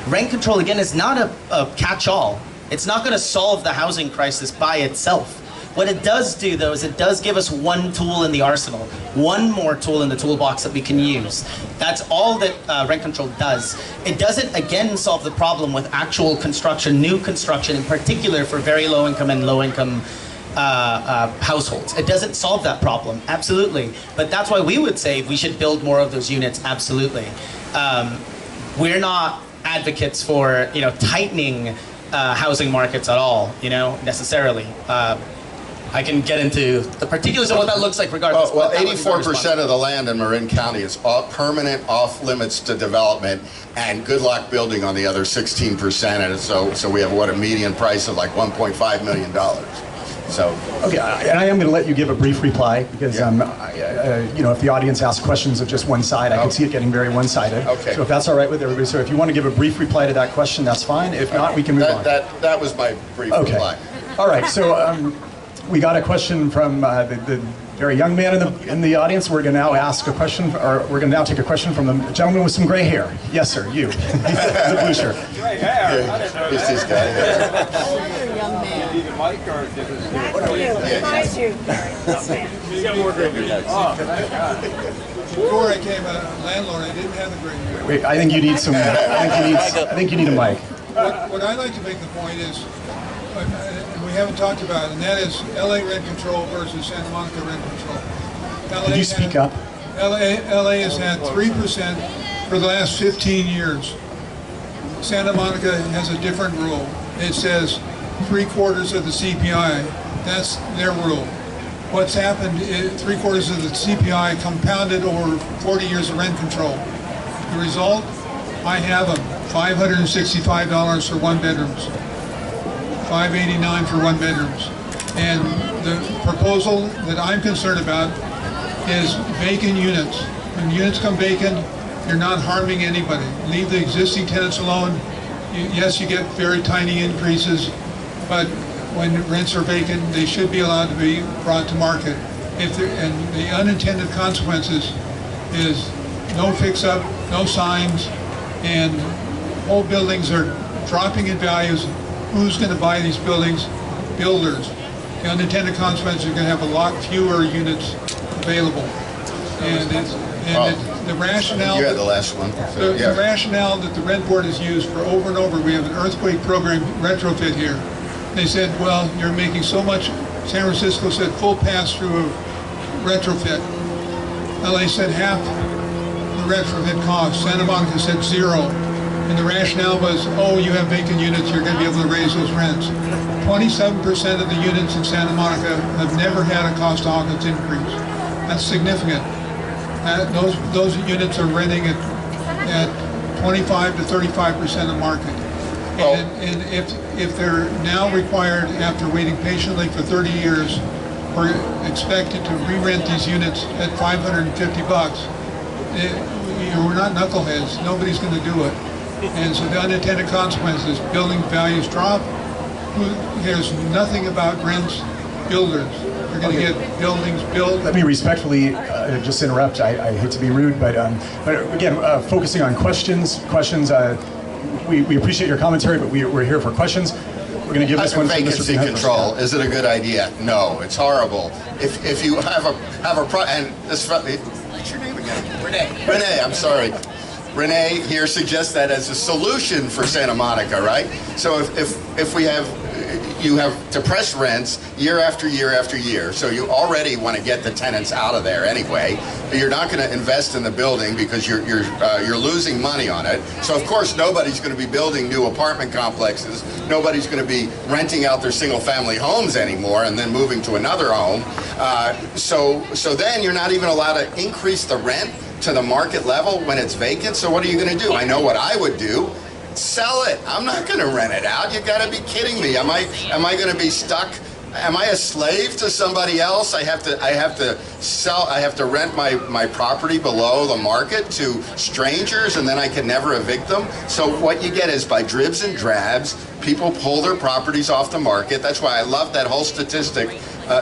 Rent control, again, is not a catch-all. It's not going to solve the housing crisis by itself. What it does do, though, is it does give us one tool in the arsenal, one more tool in the toolbox that we can use. That's all that rent control does. It doesn't, again, solve the problem with actual construction, new construction, in particular for very low income and low income households. It doesn't solve that problem, absolutely. But that's why we would say we should build more of those units, absolutely. We're not advocates for, tightening housing markets at all, necessarily. I can get into the particulars of what that looks like regardless. Well, 84% of the land in Marin County is permanent off limits to development, and good luck building on the other 16%. And so we have, a median price of like $1.5 million. So, okay, and I am going to let you give a brief reply because, if the audience asks questions of just one side, I can see it getting very one-sided. Okay. So if that's all right with everybody, so if you want to give a brief reply to that question, that's fine. If not, we can move on. That was my brief reply. All right. So we got a question from the very young man in the audience. We're going to now ask a question, or we're going to now take a question from the gentleman with some gray hair. Yes, sir. You, the blue shirt. Gray hair. Yeah, it's this guy. Young man. Mic or different? Nice you. You got more gray hair. Before I came a landlord, I didn't have the gray hair. Wait, I think you need some. I think you need a mic. What I'd like to make the point is, and we haven't talked about it, and that is LA rent control versus Santa Monica rent control. Could you speak up? LA has had 3% for the last 15 years. Santa Monica has a different rule. It says 3/4 of the CPI. That's their rule. What's happened is 3/4 of the CPI compounded over 40 years of rent control. The result, I have them, $565 for one bedrooms, $589 for one bedrooms. And the proposal that I'm concerned about is vacant units. When units come vacant, you're not harming anybody. Leave the existing tenants alone. Yes, you get very tiny increases, but when rents are vacant, they should be allowed to be brought to market. And the unintended consequences is no fix-up, no signs, and whole buildings are dropping in values. Who's going to buy these buildings? Builders. The unintended consequences are going to have a lot fewer units available. The rationale. You had the last one. So, the rationale that the rent board has used for over and over, we have an earthquake program retrofit here. They said, well, you're making so much. San Francisco said full pass-through of retrofit. LA said half the retrofit cost. Santa Monica said zero. And the rationale was, oh, you have vacant units, you're going to be able to raise those rents. 27% of the units in Santa Monica have never had a cost of occupancy increase. That's significant. Those units are renting at 25 to 35% of market. And if they're now required, after waiting patiently for 30 years, we're expected to re-rent these units at $550. We're not knuckleheads. Nobody's going to do it. And so the unintended consequences, building values drop. There's nothing about rents. Builders. You're going to get buildings built. Let me respectfully just interrupt. I hate to be rude, but again, focusing on questions. We appreciate your commentary, but we're here for questions. We're going to give this one to vacancy Mr. control. Is it a good idea? No, it's horrible. If you have a and this, what's your name again? Rene. Rene, I'm sorry. Rene here suggests that as a solution for Santa Monica, right? So if you have depressed rents year after year after year, so you already want to get the tenants out of there anyway, but you're not going to invest in the building because you're losing money on it. So of course nobody's going to be building new apartment complexes. Nobody's going to be renting out their single-family homes anymore and then moving to another home. So then you're not even allowed to increase the rent to the market level when it's vacant. So what are you going to do? I know what I would do. Sell it. I'm not going to rent it out. You got to be kidding me. Am I going to be stuck? Am I a slave to somebody else? I have to sell. I have to rent my property below the market to strangers, and then I can never evict them. So what you get is by dribs and drabs, people pull their properties off the market. That's why I love that whole statistic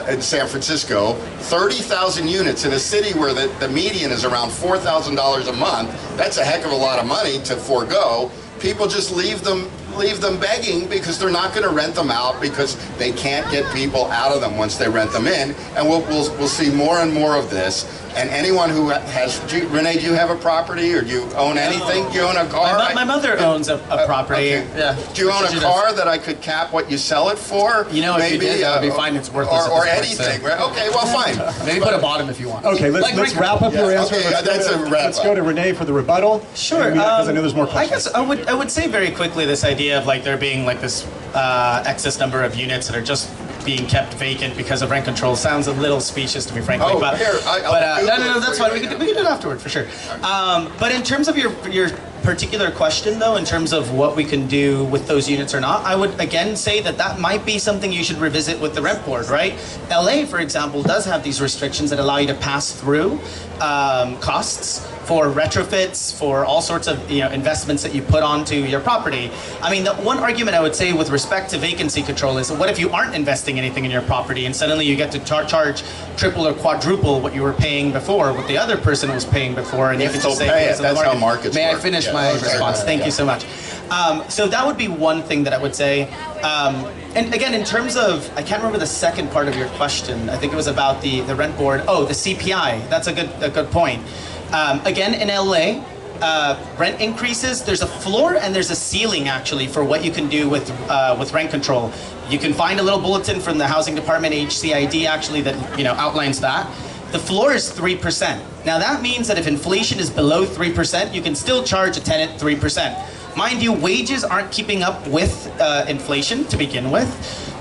in San Francisco. 30,000 units in a city where the median is around $4,000 a month. That's a heck of a lot of money to forego. People just leave them leave them begging because they're not going to rent them out because they can't get people out of them once they rent them in. And we'll see more and more of this. And anyone who has, Rene, do you have a property or do you own anything? Do you own a car? My mother owns a property. Okay. Yeah. Do you own a car that I could cap what you sell it for? You know, maybe, if you did, that would be fine. It's worthless. Or anything. Right? Okay, well, fine. Maybe put a bottom if you want. Okay, let's wrap up your answer. Okay, Let's go to Rene for the rebuttal. Sure. Because I know there's more questions. I guess I would say very quickly this idea of like there being like this excess number of units that are just being kept vacant because of rent control sounds a little specious, to be frank. Oh, but here, no, that's fine. We can do it afterward for sure. But in terms of your particular question, though, in terms of what we can do with those units or not, I would again say that might be something you should revisit with the rent board, right? LA, for example, does have these restrictions that allow you to pass through costs for retrofits, for all sorts of investments that you put onto your property. I mean, the one argument I would say with respect to vacancy control is, what if you aren't investing anything in your property and suddenly you get to charge triple or quadruple what you were paying before, what the other person was paying before, and you can just say, pay it. That's how markets May work. I finish Yeah. my Okay. response? Thank you so much. So that would be one thing that I would say. And again, in terms of, I can't remember the second part of your question. I think it was about the rent board. Oh, the CPI. That's a good point. Again, in LA, rent increases, there's a floor and there's a ceiling actually for what you can do with rent control. You can find a little bulletin from the housing department, HCID actually, that outlines that. The floor is 3%. Now that means that if inflation is below 3%, you can still charge a tenant 3%. Mind you, wages aren't keeping up with inflation to begin with.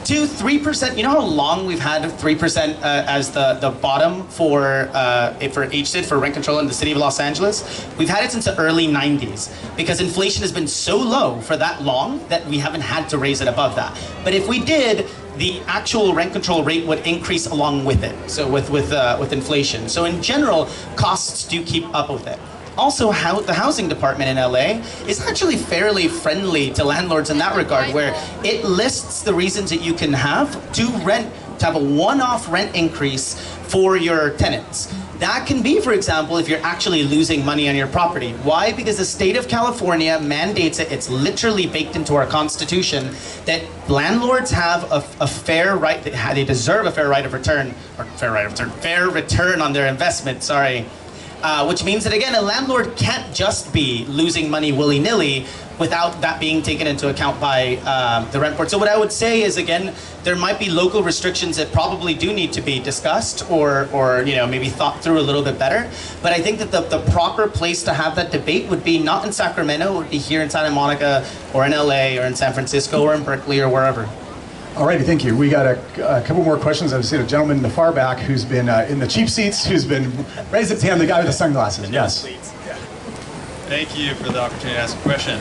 3%. You know how long we've had 3% as the bottom for HCID, for rent control in the city of Los Angeles? We've had it since the early 90s because inflation has been so low for that long that we haven't had to raise it above that. But if we did, the actual rent control rate would increase along with it. So with inflation. So in general, costs do keep up with it. Also, the housing department in LA is actually fairly friendly to landlords in that regard, where it lists the reasons that you can have to have a one-off rent increase for your tenants. That can be, for example, if you're actually losing money on your property. Why? Because the state of California mandates it. It's literally baked into our constitution that landlords have a fair right, they deserve a fair return on their investment, sorry. Which means that, again, a landlord can't just be losing money willy-nilly without that being taken into account by the rent board. So what I would say is, again, there might be local restrictions that probably do need to be discussed or maybe thought through a little bit better. But I think that the proper place to have that debate would be not in Sacramento, it would be here in Santa Monica or in LA or in San Francisco or in Berkeley or wherever. Alrighty, thank you. We got a couple more questions. I've seen a gentleman in the far back who's been in the cheap seats, who's been raised his hand, the guy with the sunglasses. Yes. Thank you for the opportunity to ask a question.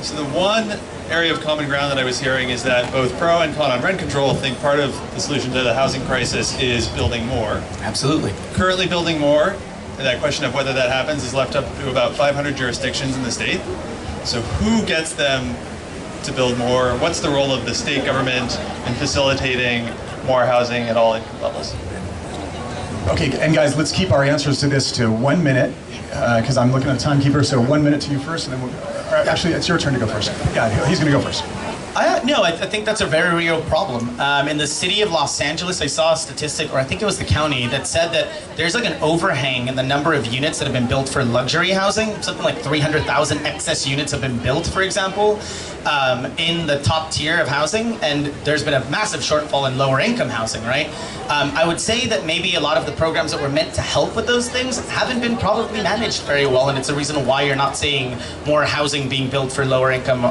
So the one area of common ground that I was hearing is that both pro and con on rent control think part of the solution to the housing crisis is building more. Absolutely. Currently building more, and that question of whether that happens is left up to about 500 jurisdictions in the state. So who gets them to build more? What's the role of the state government in facilitating more housing at all income levels? Okay, and guys, let's keep our answers to this to 1 minute, because I'm looking at the timekeeper, so 1 minute to you first, and then actually, it's your turn to go first. Yeah, he's going to go first. I think that's a very real problem. In the city of Los Angeles, I saw a statistic, or I think it was the county, that said that there's like an overhang in the number of units that have been built for luxury housing. Something like 300,000 excess units have been built, for example, in the top tier of housing, and there's been a massive shortfall in lower income housing, right? I would say that maybe a lot of the programs that were meant to help with those things haven't been probably managed very well, and it's a reason why you're not seeing more housing being built for lower income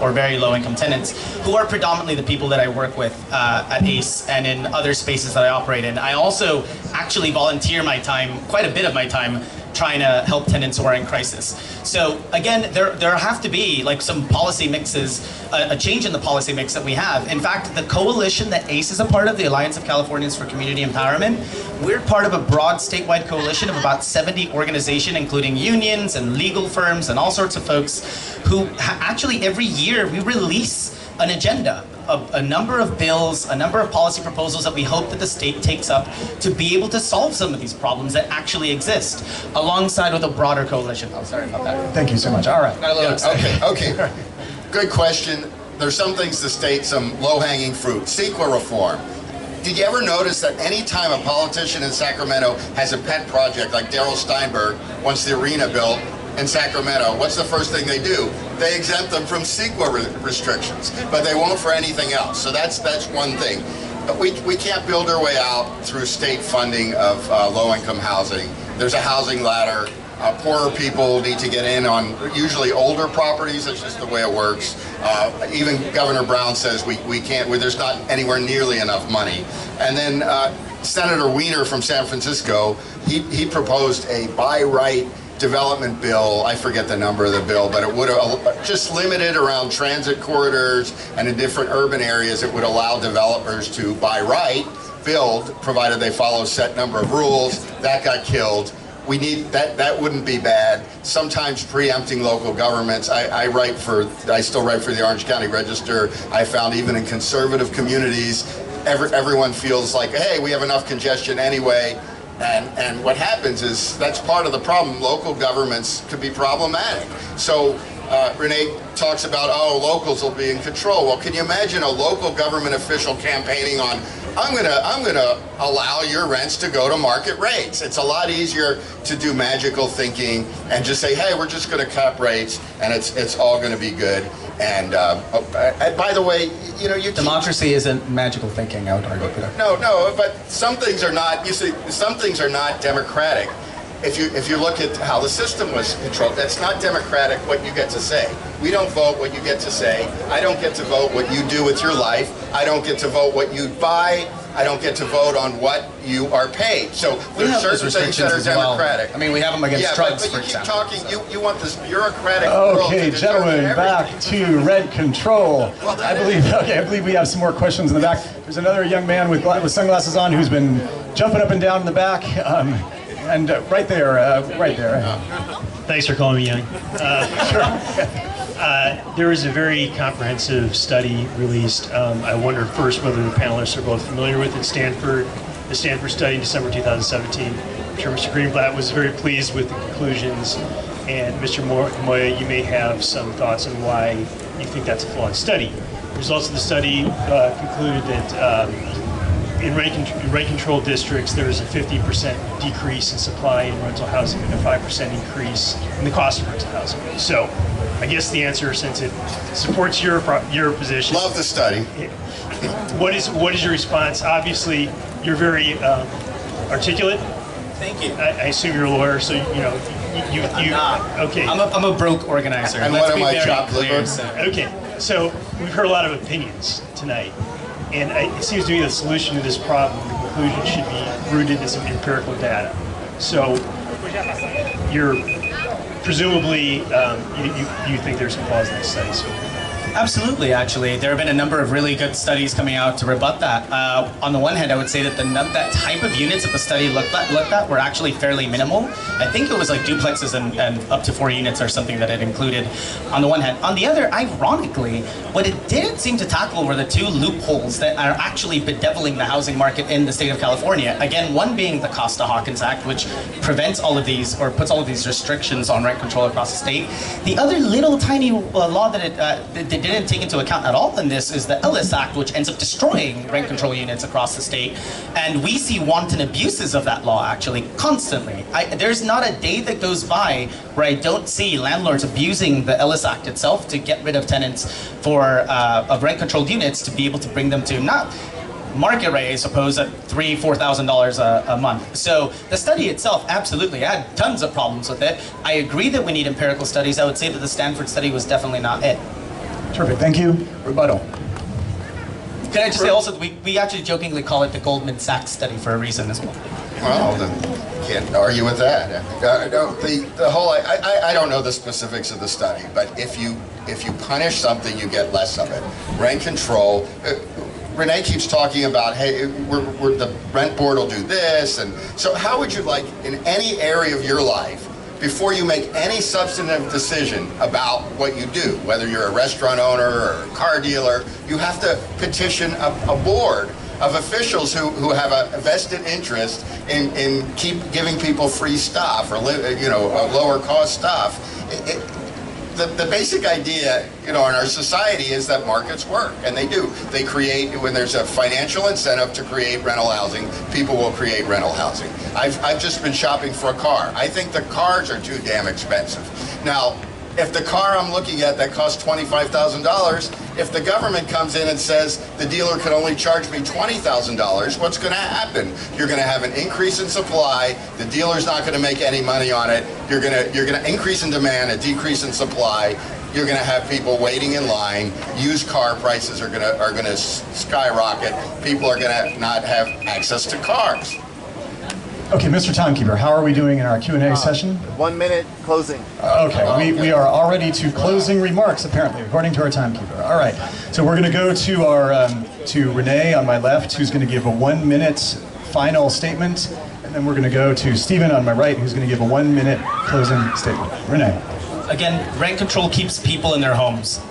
or very low income tenants, who are predominantly the people that I work with at ACE and in other spaces that I operate in. I also actually volunteer my time, quite a bit of my time, trying to help tenants who are in crisis. So again, there have to be like some policy mixes, a change in the policy mix that we have. In fact, the coalition that ACE is a part of, the Alliance of Californians for Community Empowerment, we're part of a broad statewide coalition of about 70 organizations, including unions and legal firms and all sorts of folks, who actually every year we release an agenda, a number of bills, a number of policy proposals that we hope that the state takes up to be able to solve some of these problems that actually exist, alongside with a broader coalition. Oh, sorry about that. Thank you so much. All right. Okay. Good question. There's some things to state, some low-hanging fruit. CEQA reform. Did you ever notice that any time a politician in Sacramento has a pet project, like Darrell Steinberg wants the arena built in Sacramento, what's the first thing they do? They exempt them from CEQA restrictions, but they won't for anything else. So that's one thing. But we can't build our way out through state funding of low-income housing. There's a housing ladder. Poorer people need to get in on usually older properties. That's just the way it works. Even Governor Brown says we can't, there's not anywhere nearly enough money. And then Senator Weiner from San Francisco, he proposed a by right development bill. I forget the number of the bill, but it would have just limited around transit corridors and in different urban areas. It would allow developers to by right build, provided they follow a set number of rules. That got killed. We need that wouldn't be bad. Sometimes preempting local governments. I still write for the Orange County Register. I found even in conservative communities, everyone feels like, hey, we have enough congestion anyway. And what happens is that's part of the problem. Local governments could be problematic. So Rene talks about, oh, locals will be in control. Well, can you imagine a local government official campaigning on, I'm gonna allow your rents to go to market rates. It's a lot easier to do magical thinking and just say, hey, we're just gonna cap rates and it's all gonna be good. And by the way, you know, democracy isn't magical thinking, I would argue. No, but some things are not. You see, some things are not democratic. If you look at how the system was controlled, that's not democratic what you get to say. We don't vote what you get to say. I don't get to vote what you do with your life. I don't get to vote what you buy. I don't get to vote on what you are paid. So there's certain things that are democratic. Well. I mean, we have them against drugs, but for example. Keep talking. You want this bureaucratic. Okay, gentlemen, back to rent control. I believe we have some more questions in the back. There's another young man with sunglasses on who's been jumping up and down in the back. And right there. Thanks for calling me young. There was a very comprehensive study released. I wonder first whether the panelists are both familiar with it. The Stanford study in December 2017. I'm sure Mr. Greenblatt was very pleased with the conclusions. And Mr. Moya, you may have some thoughts on why you think that's a flawed study. The results of the study concluded that in rent-controlled districts, there is a 50% decrease in supply in rental housing and a 5% increase in the cost of rental housing. So, I guess the answer, since it supports your position. Love the study. What is your response? Obviously, you're very articulate. Thank you. I assume you're a lawyer, so I'm not. Okay. I'm a broke organizer. And Let's what am be I, very chopped clear. liver? Okay. So we've heard a lot of opinions tonight. And it seems to me the solution to this problem, the conclusion should be rooted in some empirical data. So you're presumably, you think there's some flaws in this study. So. Absolutely, actually. There have been a number of really good studies coming out to rebut that. On the one hand, I would say that that type of units that the study looked at were actually fairly minimal. I think it was like duplexes and up to 4 units or something that it included on the one hand. On the other, ironically, what it didn't seem to tackle were the 2 loopholes that are actually bedeviling the housing market in the state of California. Again, one being the Costa-Hawkins Act, which prevents all of these, or puts all of these restrictions on rent control across the state. The other little tiny law that it didn't take into account at all in this is the Ellis Act, which ends up destroying rent control units across the state. And we see wanton abuses of that law actually constantly. There's not a day that goes by where I don't see landlords abusing the Ellis Act itself to get rid of tenants of rent controlled units to be able to bring them to not market rate, I suppose, at $3,000–4,000 a month. So the study itself absolutely had tons of problems with it. I agree that we need empirical studies. I would say that the Stanford study was definitely not it. Terrific, thank you. Rebuttal. Can I just say also that we actually jokingly call it the Goldman Sachs study for a reason as well. Well, then can't argue with that. No, the whole I don't know the specifics of the study, but if you punish something, you get less of it. Rent control. Rene keeps talking about, hey, the rent board will do this, and so how would you like in any area of your life, before you make any substantive decision about what you do, whether you're a restaurant owner or a car dealer, you have to petition a board of officials who have a vested interest in keep giving people free stuff or lower cost stuff. the basic idea, in our society is that markets work, and they do. They create, when there's a financial incentive to create rental housing, people will create rental housing. I've just been shopping for a car. I think the cars are too damn expensive. Now, if the car I'm looking at that costs $25,000, if the government comes in and says the dealer can only charge me $20,000, what's going to happen? You're going to have an increase in supply. The dealer's not going to make any money on it. You're going to increase in demand, a decrease in supply. You're going to have people waiting in line. Used car prices are going to skyrocket. People are going to not have access to cars. Okay, Mr. Timekeeper, how are we doing in our Q&A session? 1 minute closing. Okay, we are already to closing remarks, apparently, according to our timekeeper. All right, so we're going to go to our to Rene on my left, who's going to give a 1 minute final statement, and then we're going to go to Stephen on my right, who's going to give a 1 minute closing statement. Rene. Again, rent control keeps people in their homes.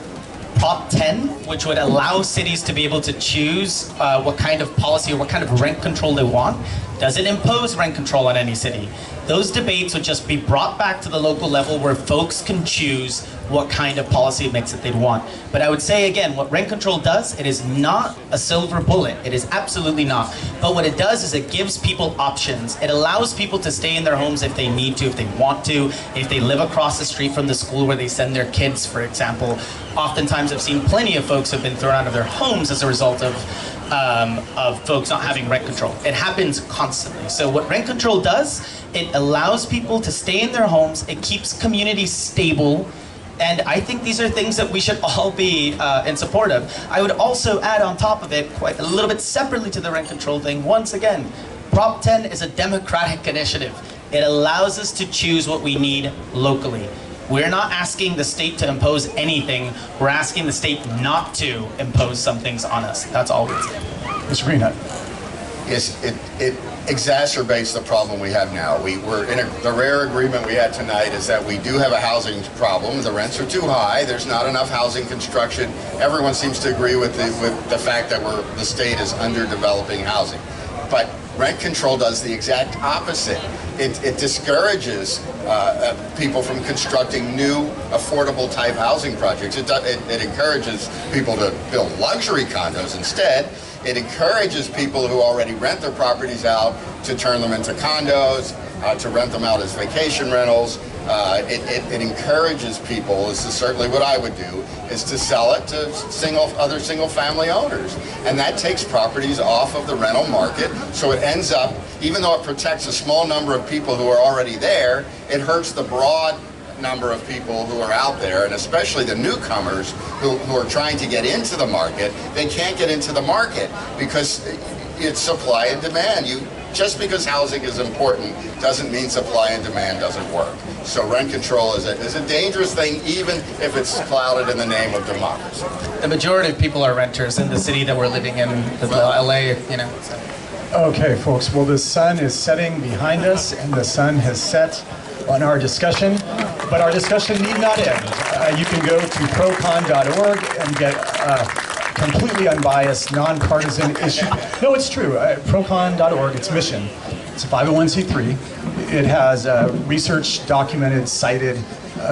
Prop 10, which would allow cities to be able to choose what kind of policy or what kind of rent control they want, doesn't impose rent control on any city. Those debates would just be brought back to the local level where folks can choose what kind of policy mix that they'd want. But I would say again, what rent control does, it is not a silver bullet. It is absolutely not. But what it does is it gives people options. It allows people to stay in their homes if they need to, if they want to, if they live across the street from the school where they send their kids, for example. Oftentimes I've seen plenty of folks who have been thrown out of their homes as a result of folks not having rent control. It happens constantly. So what rent control does, it allows people to stay in their homes, it keeps communities stable, and I think these are things that we should all be in support of. I would also add on top of it, quite a little bit separately to the rent control thing, once again, Prop 10 is a democratic initiative. It allows us to choose what we need locally. We're not asking the state to impose anything. We're asking the state not to impose some things on us. That's all we're saying. Mr. Greenhut. Yes, it exacerbates the problem we have now. The rare agreement we had tonight is that we do have a housing problem. The rents are too high. There's not enough housing construction. Everyone seems to agree with the fact that the state is underdeveloping housing. But rent control does the exact opposite. It discourages people from constructing new, affordable type housing projects. It encourages people to build luxury condos instead. It encourages people who already rent their properties out to turn them into condos, to rent them out as vacation rentals. It encourages people, this is certainly what I would do, is to sell it to other single-family owners. And that takes properties off of the rental market, so it ends up, even though it protects a small number of people who are already there, it hurts the broad number of people who are out there, and especially the newcomers who are trying to get into the market. They can't get into the market because it's supply and demand. Just because housing is important doesn't mean supply and demand doesn't work. So rent control is a dangerous thing, even if it's clouded in the name of democracy. The majority of people are renters in the city that we're living in, LA, you know. Okay, folks, well, the sun is setting behind us, and the sun has set on our discussion, but our discussion need not end. You can go to procon.org and get completely unbiased, nonpartisan issue. No, it's true. Procon.org, its mission. It's a 501c3. It has research, documented, cited,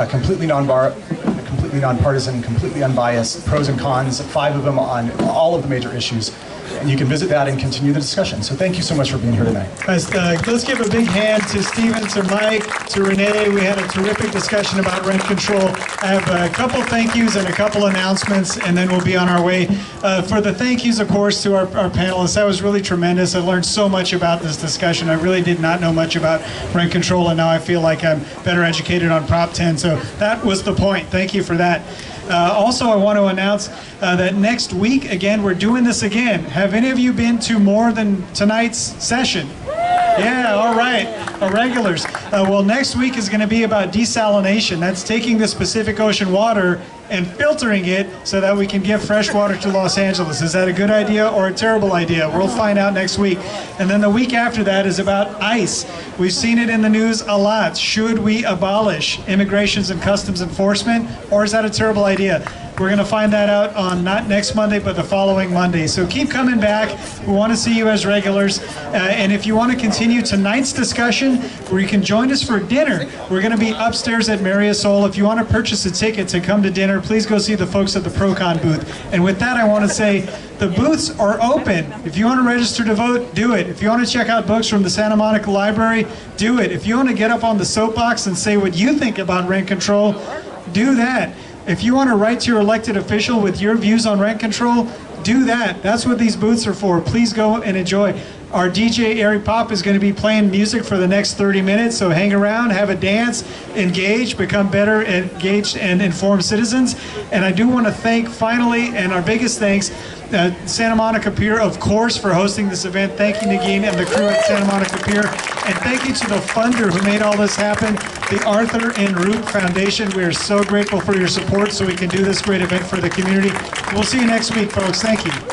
completely nonpartisan, completely unbiased, pros and cons, 5 of them on all of the major issues. And you can visit that and continue the discussion. So thank you so much for being here tonight. Guys, let's give a big hand to Stephen, to Mike, to Rene. We had a terrific discussion about rent control. I have a couple thank yous and a couple announcements, and then we'll be on our way. For the thank yous, of course, to our panelists, that was really tremendous. I learned so much about this discussion. I really did not know much about rent control, and now I feel like I'm better educated on Prop 10. So that was the point. Thank you for that. Also, I want to announce that next week, again, we're doing this again. Have any of you been to more than tonight's session? Yeah, all right, our regulars. Well, next week is going to be about desalination. That's taking this Pacific Ocean water and filtering it so that we can give fresh water to Los Angeles. Is that a good idea or a terrible idea? We'll find out next week. And then the week after that is about ICE. We've seen it in the news a lot. Should we abolish Immigrations and Customs Enforcement, or is that a terrible idea? We're going to find that out on not next Monday, but the following Monday. So keep coming back. We want to see you as regulars. And if you want to continue tonight's discussion, where you can join us for dinner, we're going to be upstairs at Mariasol. If you want to purchase a ticket to come to dinner, please go see the folks at the Procon booth. And with that, I want to say the booths are open. If you want to register to vote, do it. If you want to check out books from the Santa Monica Library, do it. If you want to get up on the soapbox and say what you think about rent control, do that. If you want to write to your elected official with your views on rent control, do that. That's what these booths are for. Please go and enjoy. Our DJ Eric Pop is going to be playing music for the next 30 minutes, so hang around, have a dance, engage, become better engaged and informed citizens. And I do want to thank, finally, and our biggest thanks, Santa Monica Pier, of course, for hosting this event. Thank you, Nagin, and the crew at Santa Monica Pier. And thank you to the funder who made all this happen, the Arthur and Rupe Foundation. We are so grateful for your support so we can do this great event for the community. We'll see you next week, folks. Thank you.